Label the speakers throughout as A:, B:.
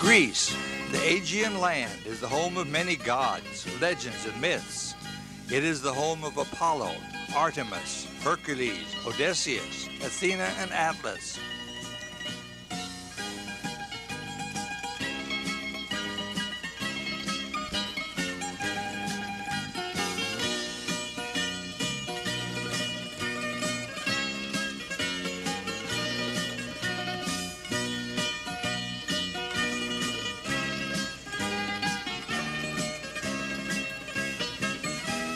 A: Greece, the Aegean land, is the home of many gods, legends, and myths. It is the home of Apollo, Artemis, Hercules, Odysseus, Athena, and Atlas.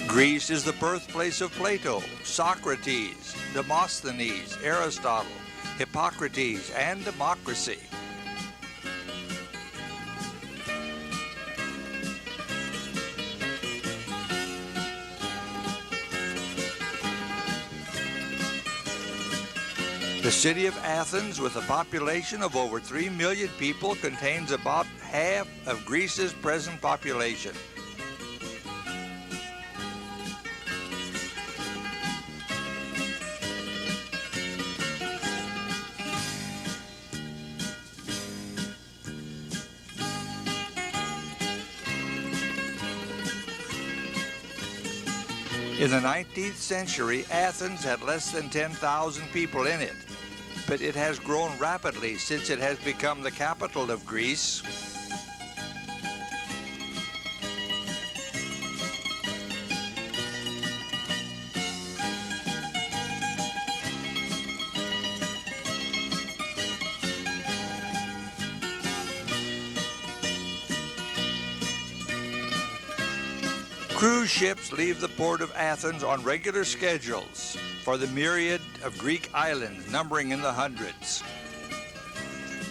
A: Greece is the birthplace of Plato, Socrates, Demosthenes, Aristotle, Hippocrates, and democracy. The city of Athens, with a population of over 3 million people, contains about half of Greece's present population. In the 19th century, Athens had less than 10,000 people in it, but it has grown rapidly since it has become the capital of Greece. Cruise ships leave the port of Athens on regular schedules for the myriad of Greek islands numbering in the hundreds.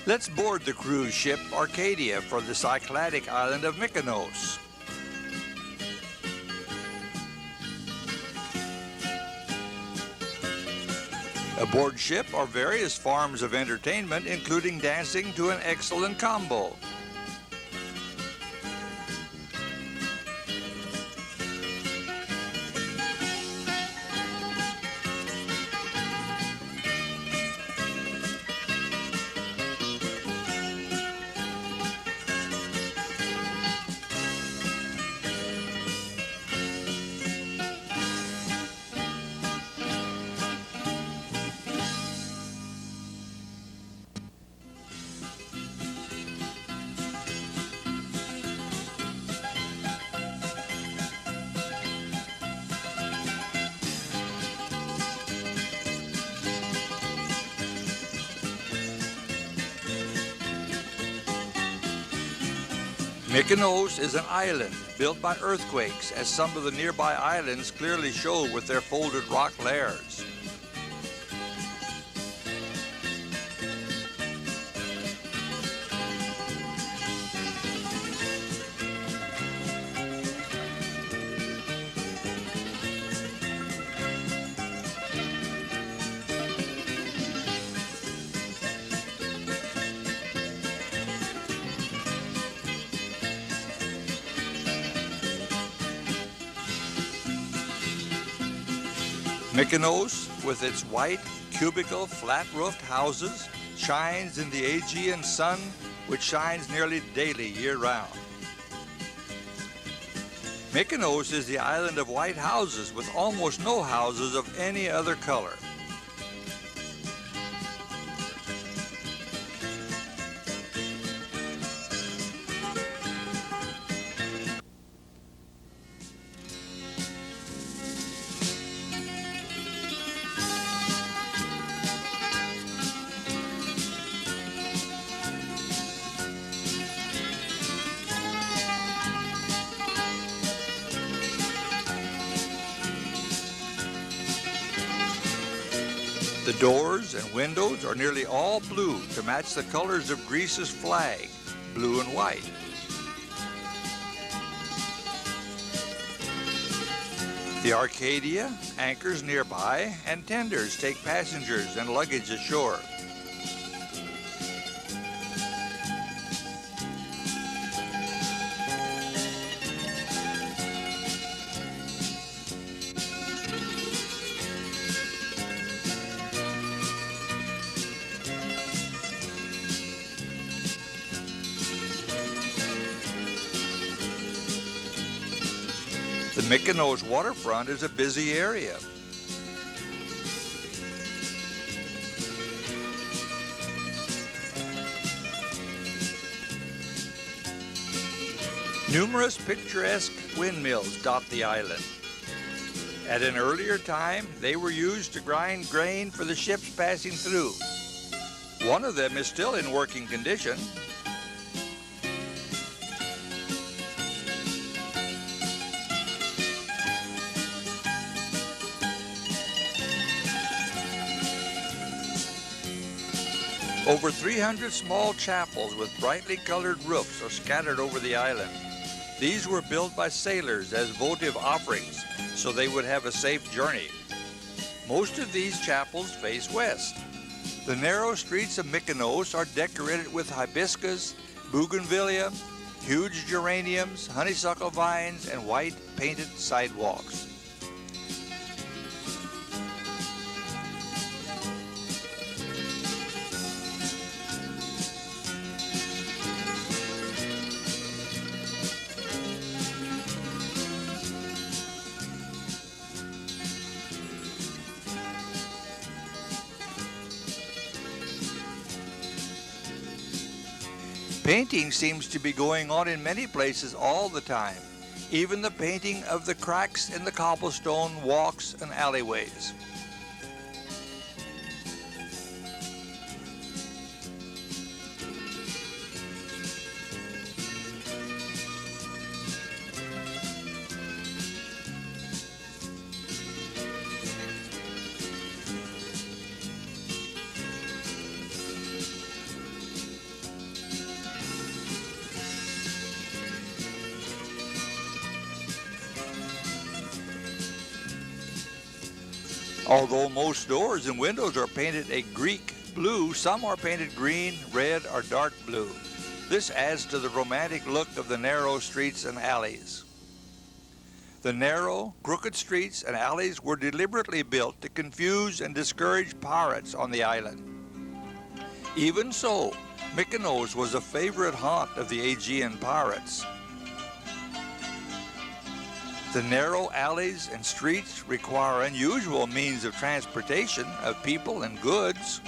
A: Let's board the cruise ship Arcadia for the Cycladic island of Mykonos. Aboard ship are various forms of entertainment, including dancing to an excellent combo. Mykonos is an island built by earthquakes, as some of the nearby islands clearly show with their folded rock layers. Mykonos, with its white, cubical, flat-roofed houses, shines in the Aegean sun, which shines nearly daily year-round. Mykonos is the island of white houses with almost no houses of any other color. The doors and windows are nearly all blue to match the colors of Greece's flag, blue and white. The Arcadia anchors nearby, and tenders take passengers and luggage ashore. The Mykonos waterfront is a busy area. Numerous picturesque windmills dot the island. At an earlier time, they were used to grind grain for the ships passing through. One of them is still in working condition. Over 300 small chapels with brightly colored roofs are scattered over the island. These were built by sailors as votive offerings, so they would have a safe journey. Most of these chapels face west. The narrow streets of Mykonos are decorated with hibiscus, bougainvillea, huge geraniums, honeysuckle vines, and white painted sidewalks. Painting seems to be going on in many places all the time, even the painting of the cracks in the cobblestone walks and alleyways. Although most doors and windows are painted a Greek blue, some are painted green, red, or dark blue. This adds to the romantic look of the narrow streets and alleys. The narrow, crooked streets and alleys were deliberately built to confuse and discourage pirates on the island. Even so, Mykonos was a favorite haunt of the Aegean pirates. The narrow alleys and streets require unusual means of transportation of people and goods.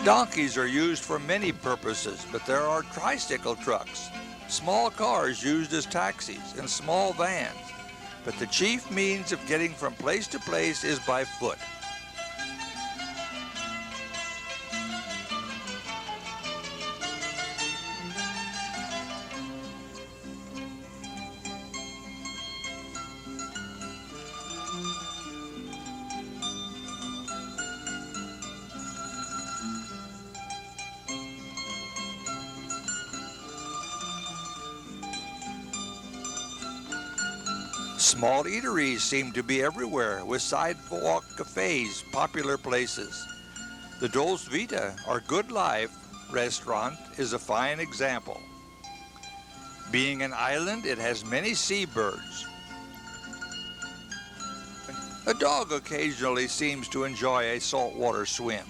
A: Donkeys are used for many purposes, but there are tricycle trucks, small cars used as taxis, and small vans. But the chief means of getting from place to place is by foot. Small eateries seem to be everywhere, with sidewalk cafes, popular places. The Dolce Vita, or Good Life restaurant, is a fine example. Being an island, it has many seabirds. A dog occasionally seems to enjoy a saltwater swim.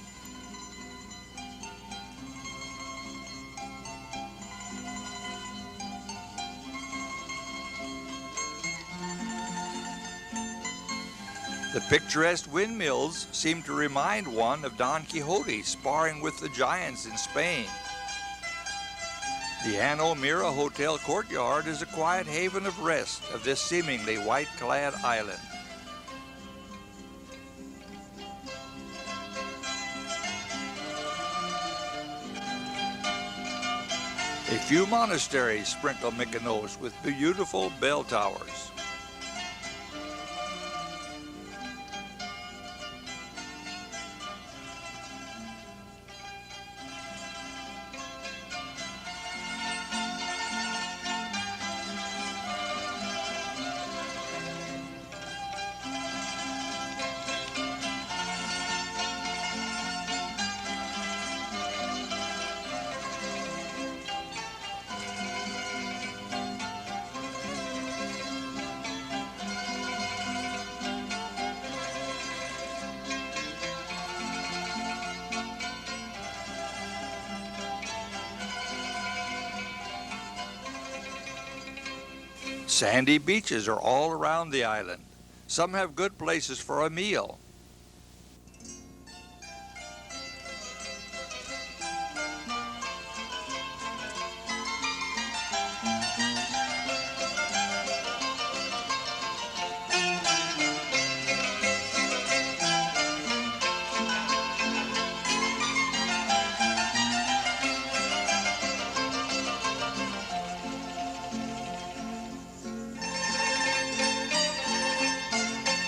A: The picturesque windmills seem to remind one of Don Quixote sparring with the giants in Spain. The Ano Mira Hotel courtyard is a quiet haven of rest of this seemingly white-clad island. A few monasteries sprinkle Mykonos with beautiful bell towers. Sandy beaches are all around the island. Some have good places for a meal.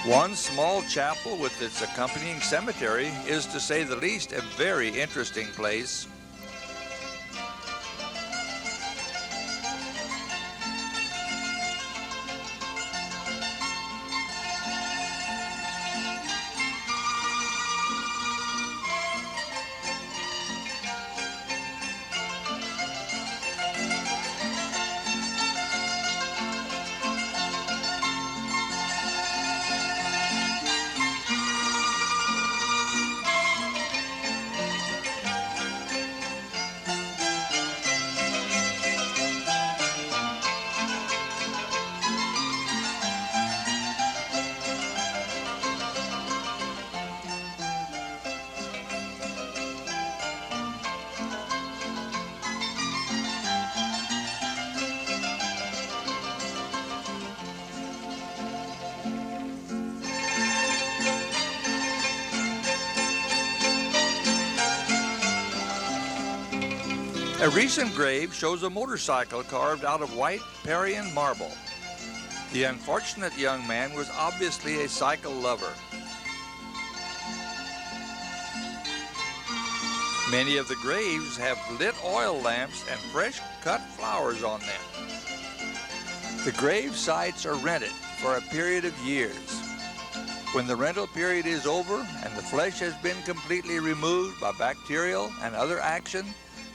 A: One small chapel with its accompanying cemetery is, to say the least, a very interesting place. A recent grave shows a motorcycle carved out of white Parian marble. The unfortunate young man was obviously a cycle lover. Many of the graves have lit oil lamps and fresh cut flowers on them. The grave sites are rented for a period of years. When the rental period is over and the flesh has been completely removed by bacterial and other action,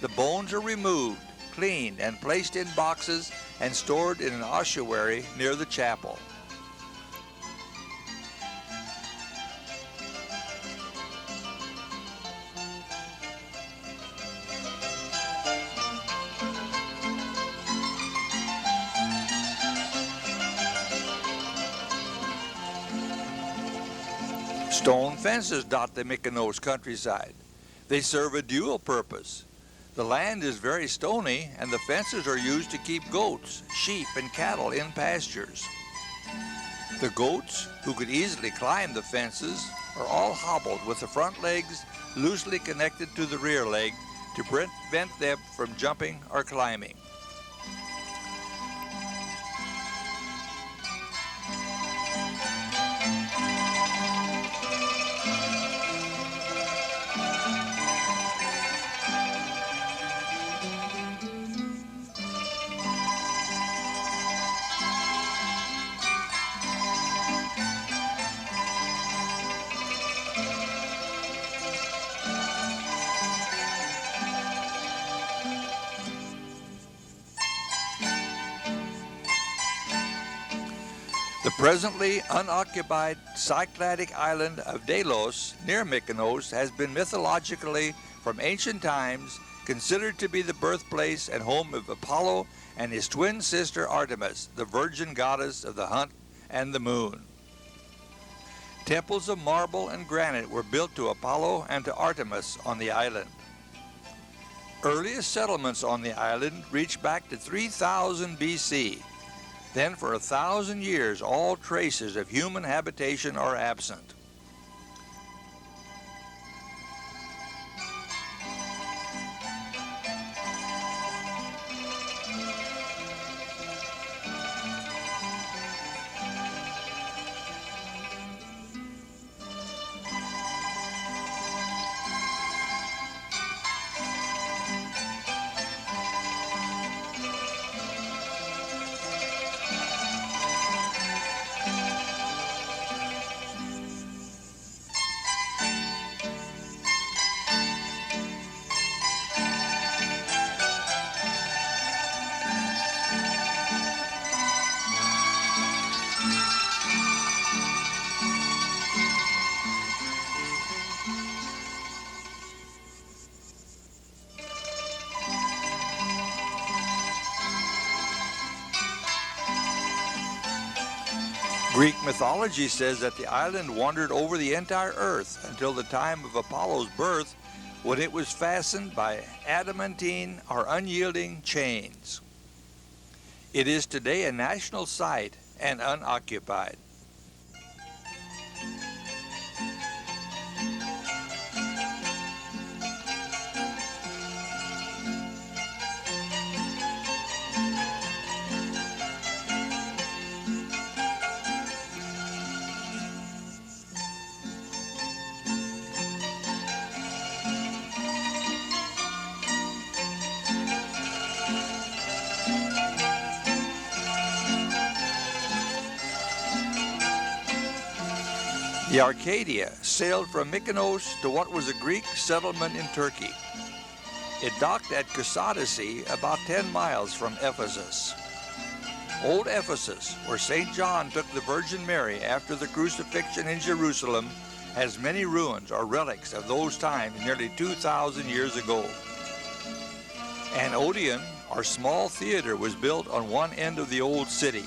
A: the bones are removed, cleaned, and placed in boxes and stored in an ossuary near the chapel. Stone fences dot the Mykonos countryside. They serve a dual purpose. The land is very stony, and the fences are used to keep goats, sheep, and cattle in pastures. The goats, who could easily climb the fences, are all hobbled with the front legs loosely connected to the rear leg to prevent them from jumping or climbing. The presently unoccupied Cycladic island of Delos near Mykonos has been mythologically, from ancient times, considered to be the birthplace and home of Apollo and his twin sister Artemis, the virgin goddess of the hunt and the moon. Temples of marble and granite were built to Apollo and to Artemis on the island. Earliest settlements on the island reach back to 3000 BC. Then for 1,000 years, all traces of human habitation are absent. Greek mythology says that the island wandered over the entire earth until the time of Apollo's birth, when it was fastened by adamantine or unyielding chains. It is today a national site and unoccupied. The Arcadia sailed from Mykonos to what was a Greek settlement in Turkey. It docked at Kassadasi, about 10 miles from Ephesus. Old Ephesus, where St. John took the Virgin Mary after the crucifixion in Jerusalem, has many ruins or relics of those times nearly 2,000 years ago. An Odeon, or small theater, was built on one end of the old city.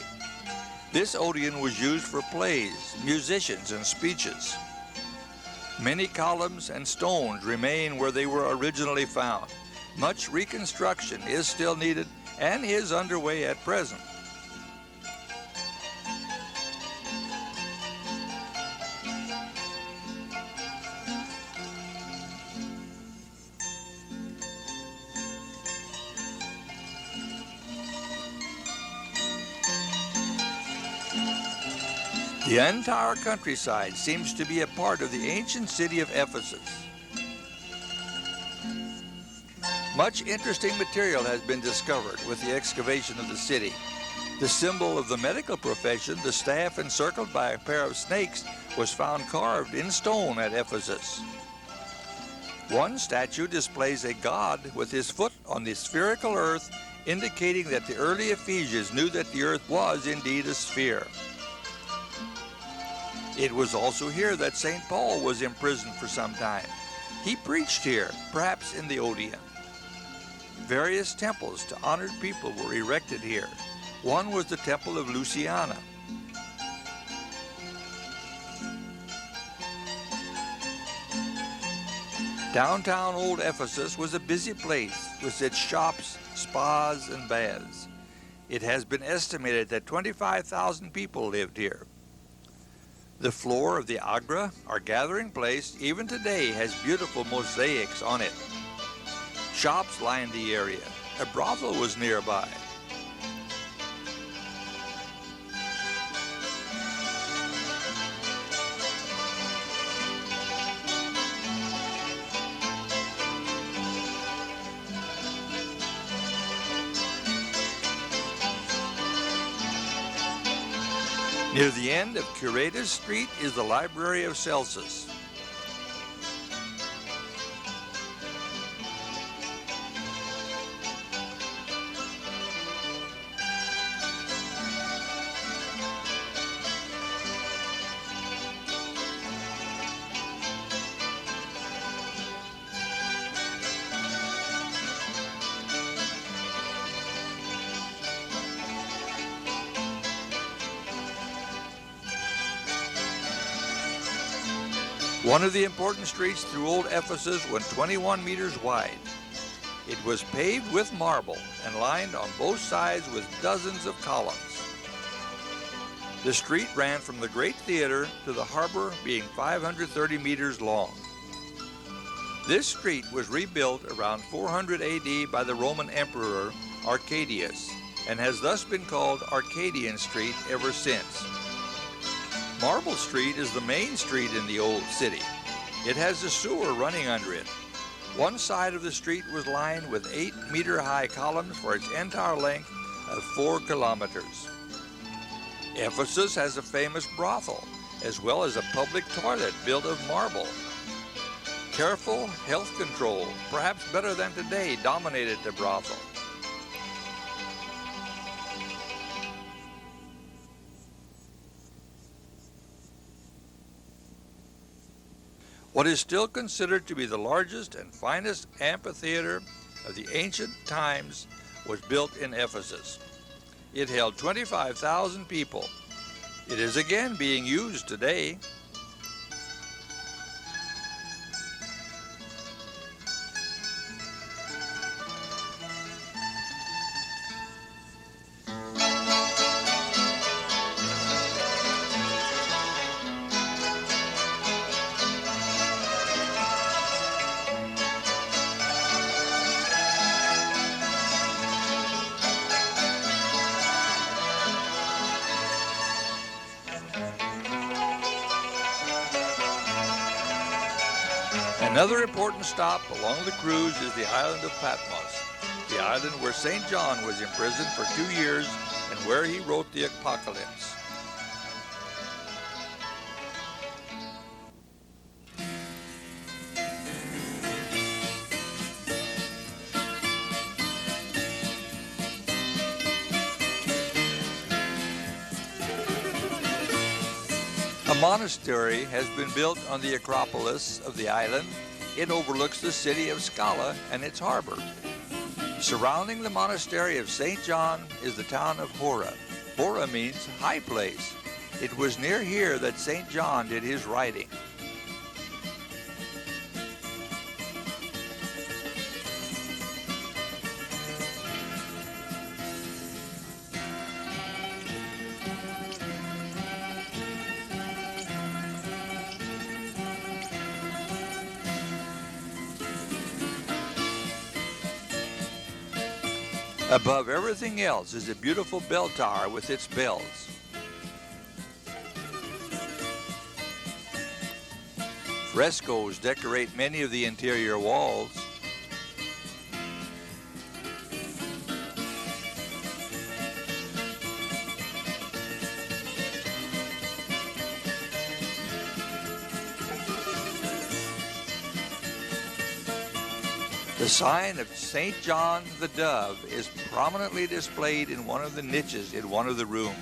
A: This Odeon was used for plays, musicians, and speeches. Many columns and stones remain where they were originally found. Much reconstruction is still needed and is underway at present. The entire countryside seems to be a part of the ancient city of Ephesus. Much interesting material has been discovered with the excavation of the city. The symbol of the medical profession, the staff encircled by a pair of snakes, was found carved in stone at Ephesus. One statue displays a god with his foot on the spherical earth, indicating that the early Ephesians knew that the earth was indeed a sphere. It was also here that St. Paul was imprisoned for some time. He preached here, perhaps in the Odeon. Various temples to honored people were erected here. One was the Temple of Luciana. Downtown Old Ephesus was a busy place with its shops, spas, and baths. It has been estimated that 25,000 people lived here. The floor of the Agra, our gathering place, even today has beautiful mosaics on it. Shops lined the area. A brothel was nearby. Near the end of Curatus Street is the Library of Celsus. One of the important streets through Old Ephesus was 21 meters wide. It was paved with marble and lined on both sides with dozens of columns. The street ran from the Great Theater to the harbor, being 530 meters long. This street was rebuilt around 400 AD by the Roman Emperor Arcadius and has thus been called Arcadian Street ever since. Marble Street is the main street in the old city. It has a sewer running under it. One side of the street was lined with 8-meter-high columns for its entire length of 4 kilometers. Ephesus has a famous brothel, as well as a public toilet built of marble. Careful health control, perhaps better than today, dominated the brothel. What is still considered to be the largest and finest amphitheater of the ancient times was built in Ephesus. It held 25,000 people. It is again being used today. Another important stop along the cruise is the island of Patmos, the island where St. John was imprisoned for 2 years and where he wrote the Apocalypse. A monastery has been built on the Acropolis of the island. It overlooks the city of Scala and its harbor. Surrounding the monastery of St. John is the town of Hora. Hora means high place. It was near here that St. John did his writing. Above everything else is a beautiful bell tower with its bells. Frescoes decorate many of the interior walls. The sign of St. John the Dove is prominently displayed in one of the niches in one of the rooms.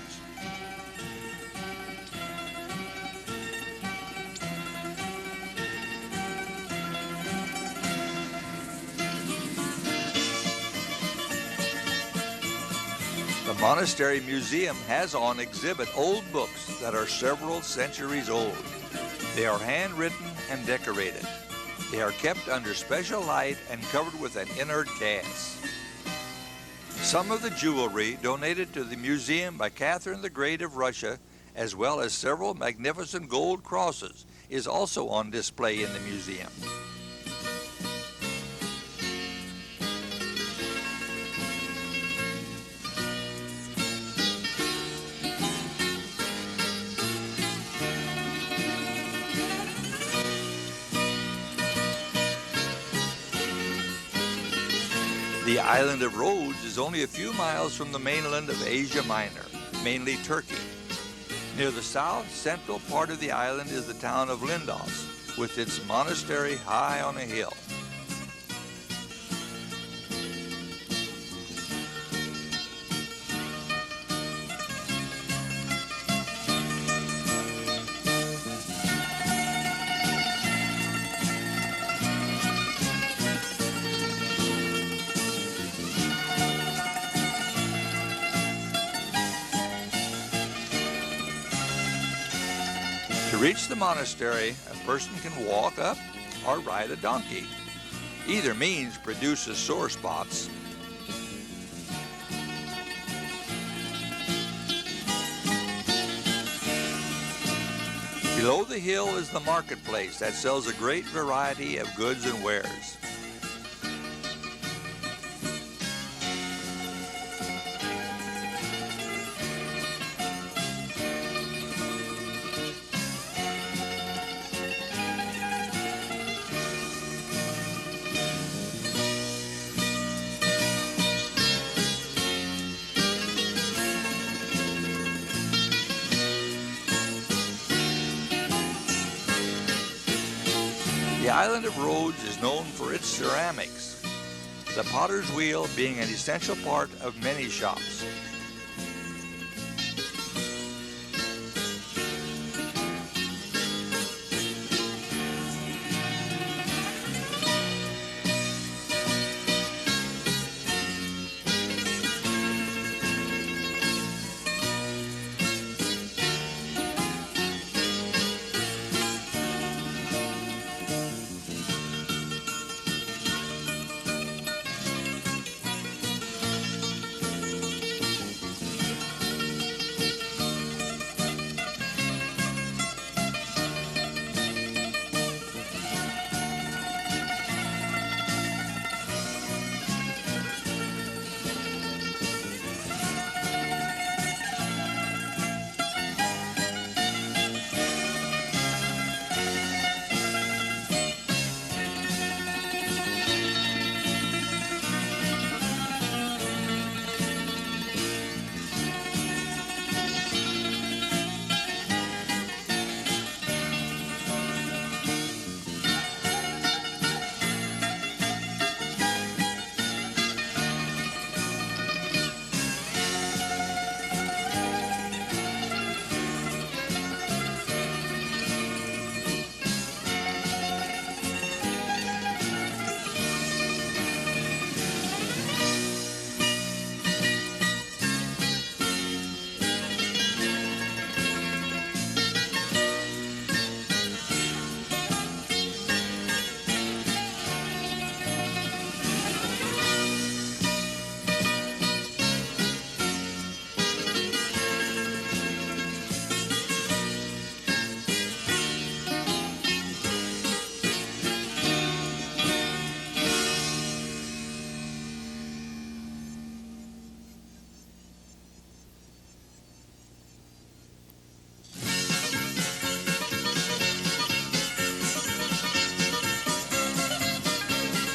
A: The monastery museum has on exhibit old books that are several centuries old. They are handwritten and decorated. They are kept under special light and covered with an inert gas. Some of the jewelry donated to the museum by Catherine the Great of Russia, as well as several magnificent gold crosses, is also on display in the museum. The island of Rhodes is only a few miles from the mainland of Asia Minor, mainly Turkey. Near the south central part of the island is the town of Lindhoff, with its monastery high on a hill. To reach the monastery, a person can walk up or ride a donkey. Either means produces sore spots. Below the hill is the marketplace that sells a great variety of goods and wares. The island of Rhodes is known for its ceramics, the potter's wheel being an essential part of many shops.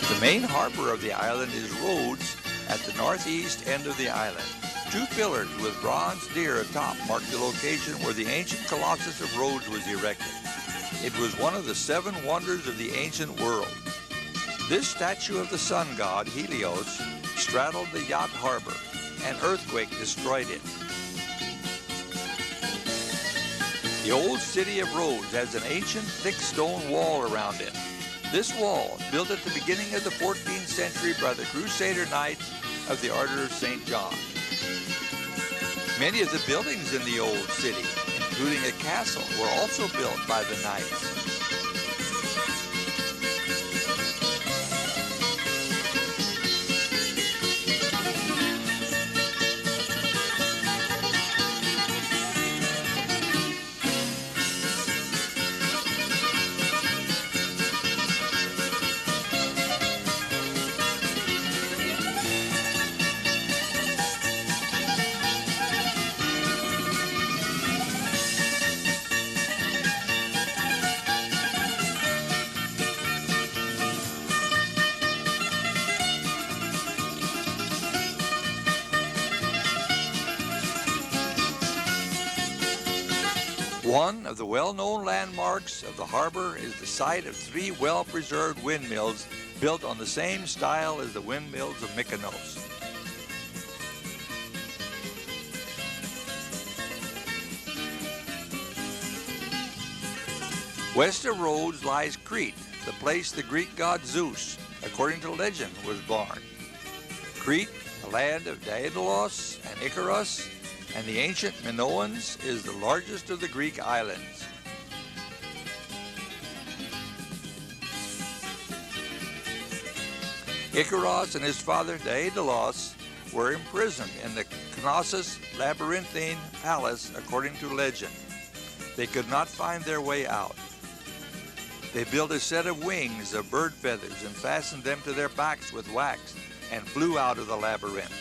A: The main harbor of the island is Rhodes at the northeast end of the island. Two pillars with bronze deer atop mark the location where the ancient Colossus of Rhodes was erected. It was one of the 7 wonders of the ancient world. This statue of the sun god, Helios, straddled the yacht harbor. An earthquake destroyed it. The old city of Rhodes has an ancient thick stone wall around it. This wall, built at the beginning of the 14th century by the Crusader Knights of the Order of St. John. Many of the buildings in the old city, including a castle, were also built by the Knights. One of the well-known landmarks of the harbor is the site of 3 well-preserved windmills built on the same style as the windmills of Mykonos. West of Rhodes lies Crete, the place the Greek god Zeus, according to legend, was born. Crete, the land of Daedalus and Icarus, and the ancient Minoans, is the largest of the Greek islands. Icarus and his father Daedalus were imprisoned in the Knossos labyrinthine palace according to legend. They could not find their way out. They built a set of wings of bird feathers and fastened them to their backs with wax and flew out of the labyrinth.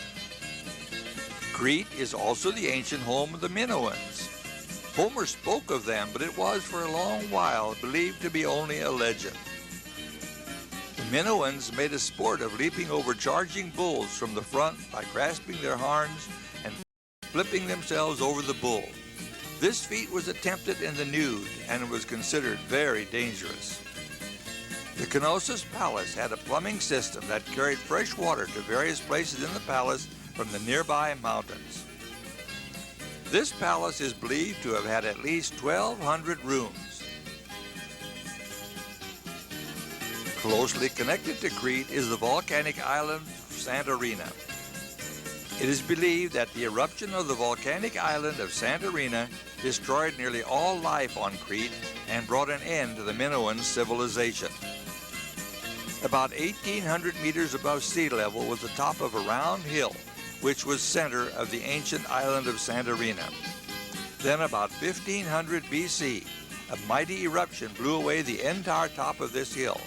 A: Crete is also the ancient home of the Minoans. Homer spoke of them, but it was for a long while believed to be only a legend. The Minoans made a sport of leaping over charging bulls from the front by grasping their horns and flipping themselves over the bull. This feat was attempted in the nude and was considered very dangerous. The Knossos Palace had a plumbing system that carried fresh water to various places in the palace from the nearby mountains. This palace is believed to have had at least 1,200 rooms. Closely connected to Crete is the volcanic island of Santorini. It is believed that the eruption of the volcanic island of Santorini destroyed nearly all life on Crete and brought an end to the Minoan civilization. About 1,800 meters above sea level was the top of a round hill, which was center of the ancient island of Santorini. Then about 1500 BC, a mighty eruption blew away the entire top of this hill.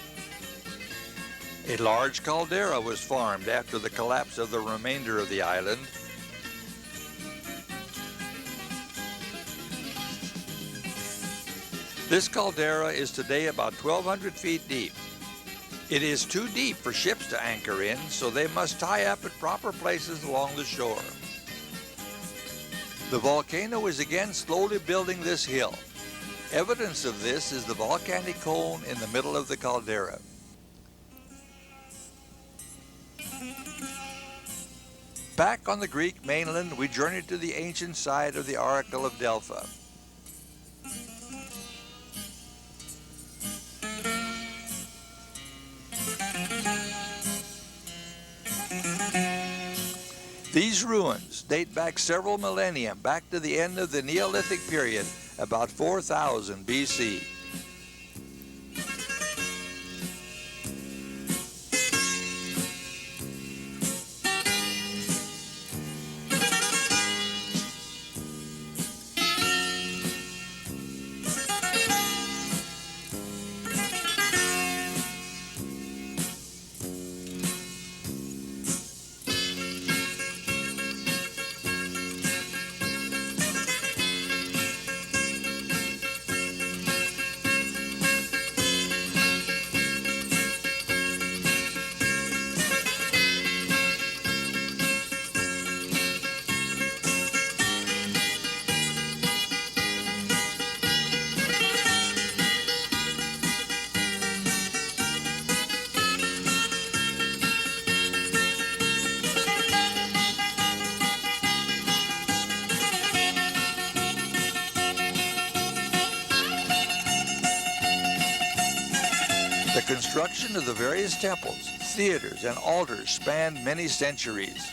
A: A large caldera was formed after the collapse of the remainder of the island. This caldera is today about 1,200 feet deep. It is too deep for ships to anchor in, so they must tie up at proper places along the shore. The volcano is again slowly building this hill. Evidence of this is the volcanic cone in the middle of the caldera. Back on the Greek mainland, we journeyed to the ancient site of the Oracle of Delphi. These ruins date back several millennia, back to the end of the Neolithic period, about 4000 BC. The construction of the various temples, theaters, and altars spanned many centuries.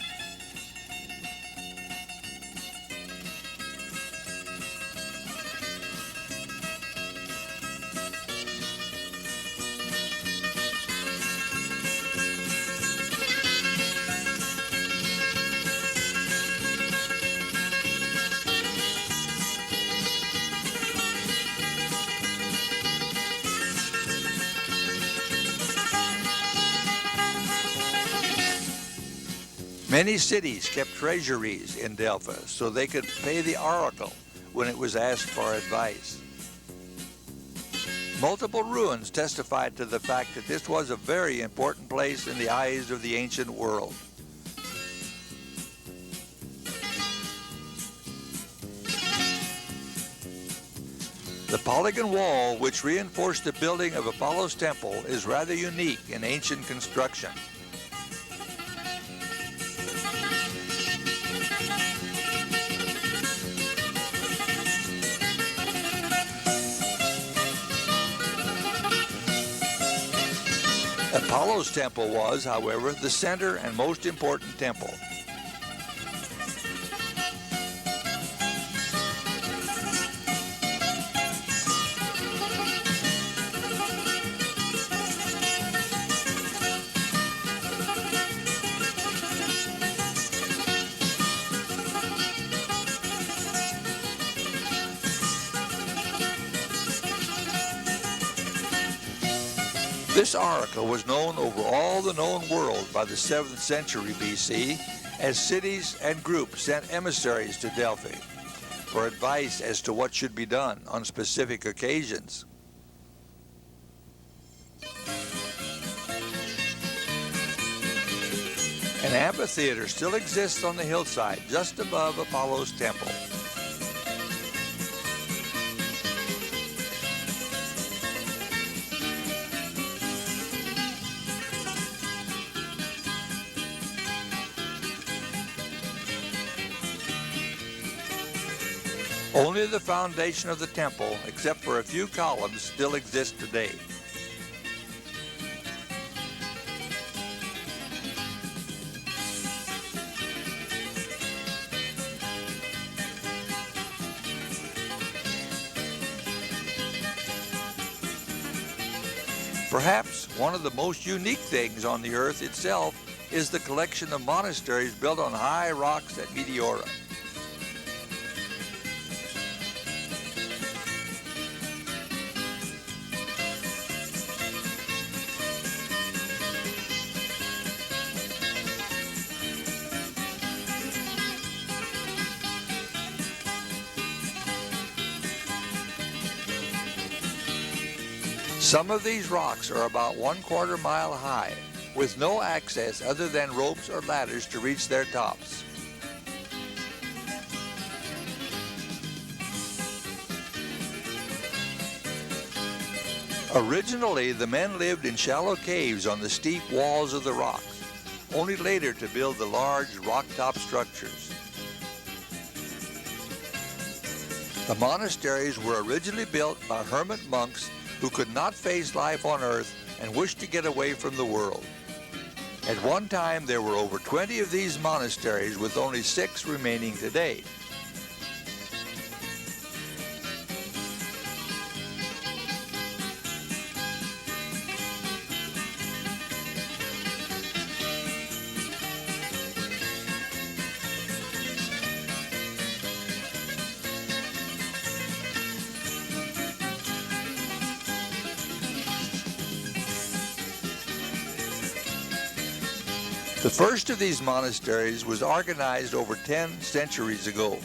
A: Many cities kept treasuries in Delphi so they could pay the oracle when it was asked for advice. Multiple ruins testified to the fact that this was a very important place in the eyes of the ancient world. The polygon wall which reinforced the building of Apollo's temple is rather unique in ancient construction. Apollo's temple was, however, the center and most important temple. This oracle was known over all the known world by the 7th century BC, as cities and groups sent emissaries to Delphi for advice as to what should be done on specific occasions. An amphitheater still exists on the hillside just above Apollo's temple. Only the foundation of the temple, except for a few columns, still exists today. Perhaps one of the most unique things on the earth itself is the collection of monasteries built on high rocks at Meteora. Some of these rocks are about 1/4 mile high, with no access other than ropes or ladders to reach their tops. Originally, the men lived in shallow caves on the steep walls of the rocks, only later to build the large rock-top structures. The monasteries were originally built by hermit monks who could not face life on earth and wished to get away from the world. At one time, there were over 20 of these monasteries, with only 6 remaining today. The first of these monasteries was organized over 10 centuries ago.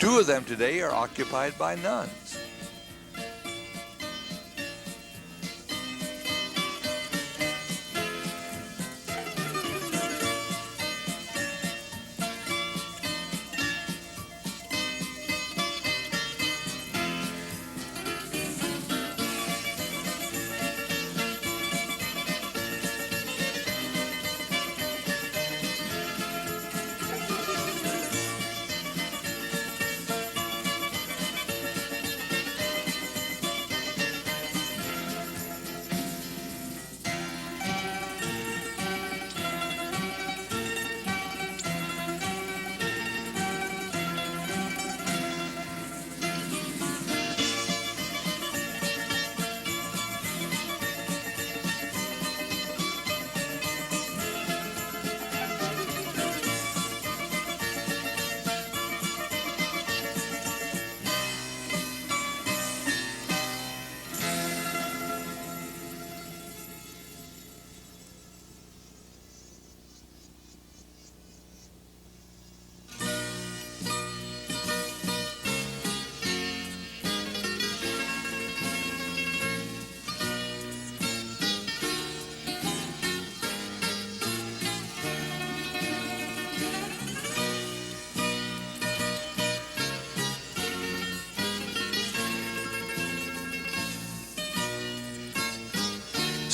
A: Two of them today are occupied by nuns.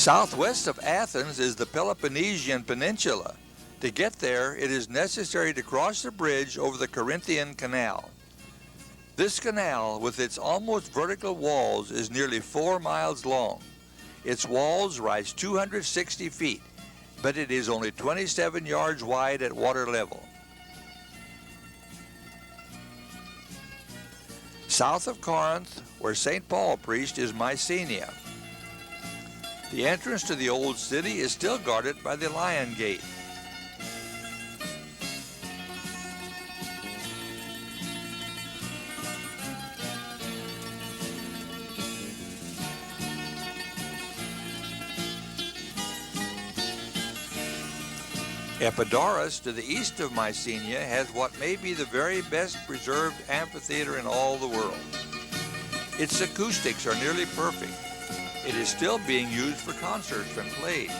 A: Southwest of Athens is the Peloponnesian Peninsula. To get there, it is necessary to cross the bridge over the Corinthian Canal. This canal, with its almost vertical walls, is nearly 4 miles long. Its walls rise 260 feet, but it is only 27 yards wide at water level. South of Corinth, where St. Paul preached, is Mycenae. The entrance to the old city is still guarded by the Lion Gate. Epidauros, to the east of Mycenae, has what may be the very best preserved amphitheater in all the world. Its acoustics are nearly perfect. It is still being used for concerts and plays.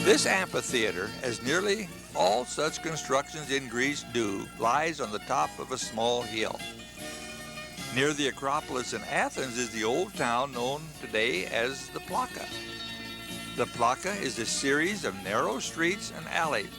A: This amphitheater, as nearly all such constructions in Greece do, lies on the top of a small hill. Near the Acropolis in Athens is the old town known today as the Plaka. The Plaka is a series of narrow streets and alleys.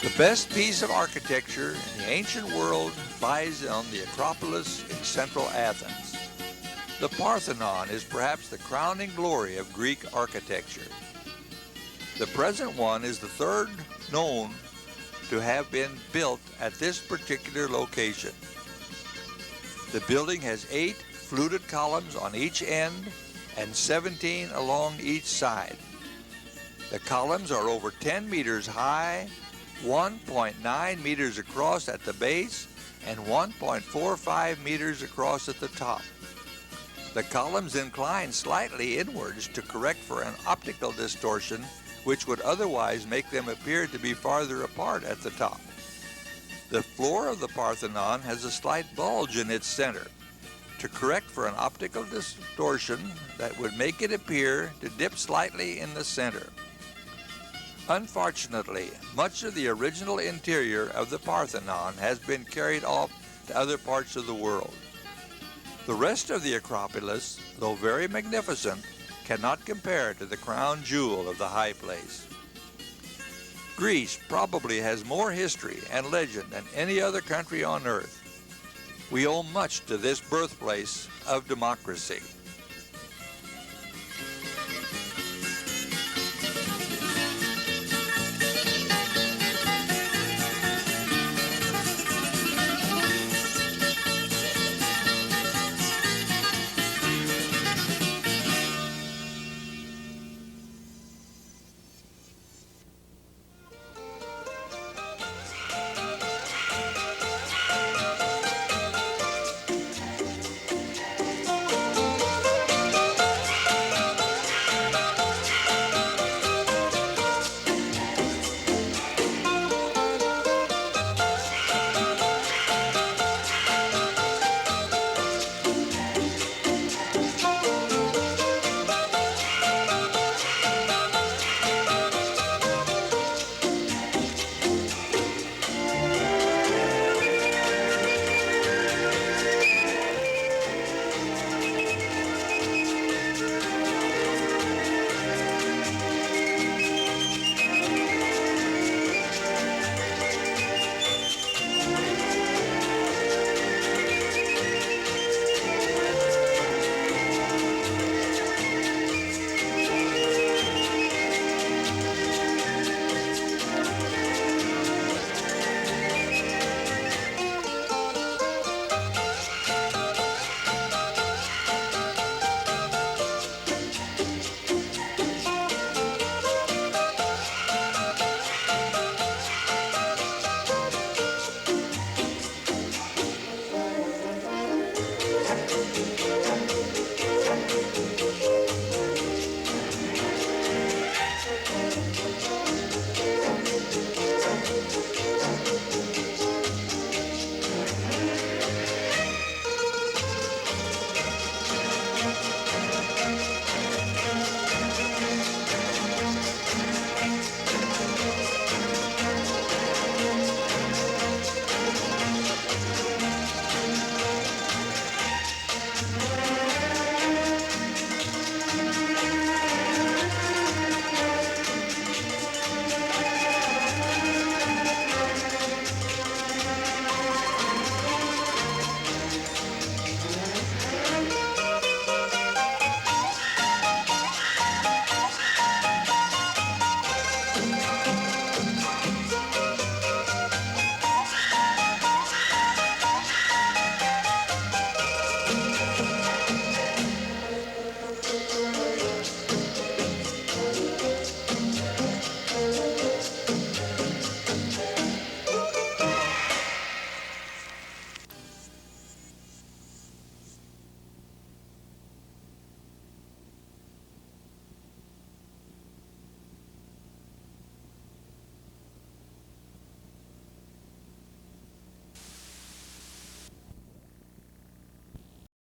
A: The best piece of architecture in the ancient world lies on the Acropolis in central Athens. The Parthenon is perhaps the crowning glory of Greek architecture. The present one is the third known to have been built at this particular location. The building has 8 fluted columns on each end and 17 along each side. The columns are over 10 meters high, 1.9 meters across at the base, and 1.45 meters across at the top. The columns incline slightly inwards to correct for an optical distortion which would otherwise make them appear to be farther apart at the top. The floor of the Parthenon has a slight bulge in its center to correct for an optical distortion that would make it appear to dip slightly in the center. Unfortunately, much of the original interior of the Parthenon has been carried off to other parts of the world. The rest of the Acropolis, though very magnificent, cannot compare to the crown jewel of the high place. Greece probably has more history and legend than any other country on earth. We owe much to this birthplace of democracy.